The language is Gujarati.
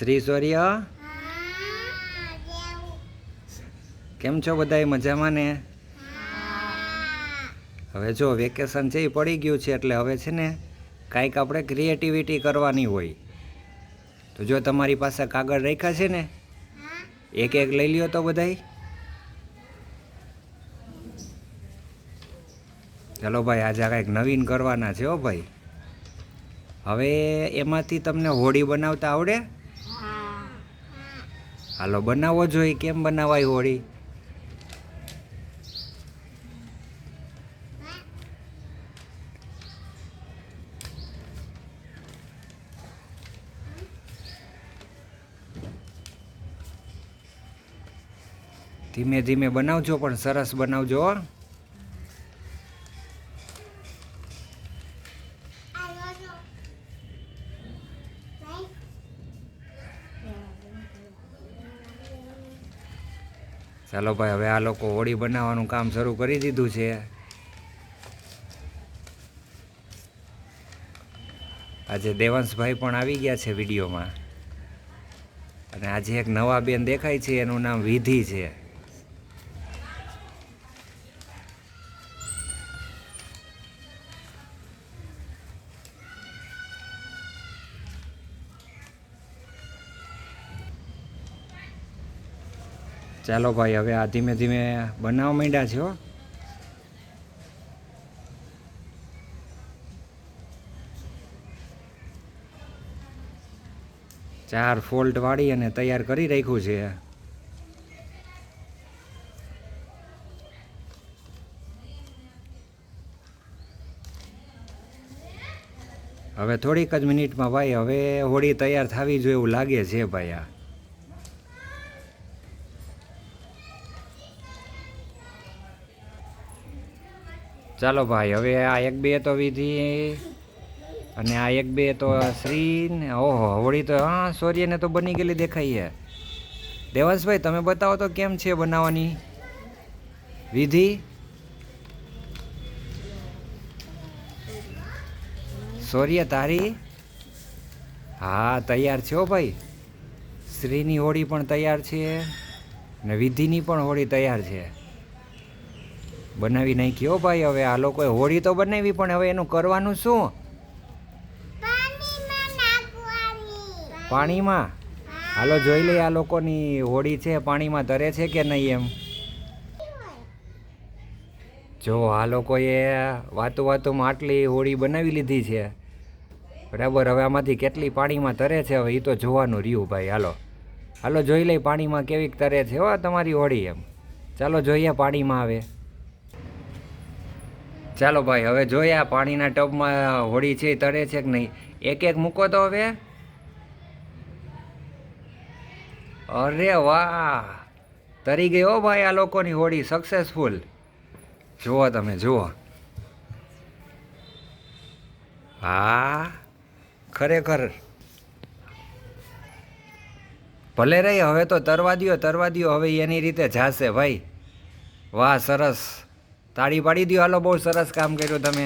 શ્રી સૂર્ય, કેમ છો બધાય? મજામાં ને? હવે જો વેકેશન છે એ પડી ગયું છે એટલે હવે છે ને કાંઈક આપણે ક્રિએટિવિટી કરવાની હોય. તો જો તમારી પાસે કાગળ રાખ્યા છે ને, એક એક લઈ લ્યો તો બધાય. ચાલો ભાઈ, આજે કાંઈક નવીન કરવાના છે હો ભાઈ. હવે એમાંથી તમને હોળી બનાવતા આવડે? હાલો બનાવો જોઈએ. કેમ બનાવાય હોળી? ધીમે ધીમે બનાવજો પણ સરસ બનાવજો હો. ચાલો ભાઈ, હવે આ લોકો હોળી બનાવવાનું કામ શરૂ કરી દીધું છે. આજે દેવાંશભાઈ પણ આવી ગયા છે વિડીયોમાં. અને આજે એક નવા બેન દેખાય છે, એનું નામ વિધિ છે. ચાલો ભાઈ, હવે આ ધીમે ધીમે બનાવવા માંડ્યા છે હો. ચાર ફોલ્ટ વાળી અને તૈયાર કરી રાખ્યું છે. હવે થોડીક જ મિનિટમાં ભાઈ હવે હોળી તૈયાર થવી જોઈએ એવું લાગે છે ભાઈ. આ ચાલો ભાઈ, હવે આ એક બે તો વિધિ અને આ એક બે તો શ્રી ને. ઓહો, હોળી તો હા સૂર્યને તો બની ગયેલી દેખાય છે. દેવાંશભાઈ તમે બતાવો તો કેમ છે બનાવવાની વિધિ? સૂર્ય તારી? હા તૈયાર છે હો ભાઈ. શ્રીની હોળી પણ તૈયાર છે ને વિધિની પણ હોળી તૈયાર છે. બનાવી નાખી હો ભાઈ. હવે આ લોકોએ હોળી તો બનાવી પણ હવે એનું કરવાનું શું? પાણીમાં? હાલો જોઈ લઈએ આ લોકોની હોળી છે પાણીમાં તરે છે કે નહીં એમ. જો આ લોકોએ વાતુમાં આટલી હોળી બનાવી લીધી છે બરાબર. હવે આમાંથી કેટલી પાણીમાં તરે છે હવે એ તો જોવાનું રહ્યું ભાઈ. હાલો હાલો જોઈ લઈ પાણીમાં કેવીક તરે છે હો તમારી હોળી એમ. ચાલો જોઈએ પાણીમાં. હવે ચાલો ભાઈ, હવે જોઈએ આ પાણીના ટબમાં હોળી છે તરે છે કે નહીં. એક એક મૂકો તો હવે. અરે વાહ, તરી ગઈ હો ભાઈ આ લોકોની હોળી સક્સેસફુલ. જુઓ તમે જુઓ. હા ખરેખર ભલે રહી. હવે તો તરવા દ્યો હવે એની રીતે જાશે ભાઈ. વાહ સરસ, તાળી પાડી દો. હાલો બહુ સરસ કામ કર્યું તમે.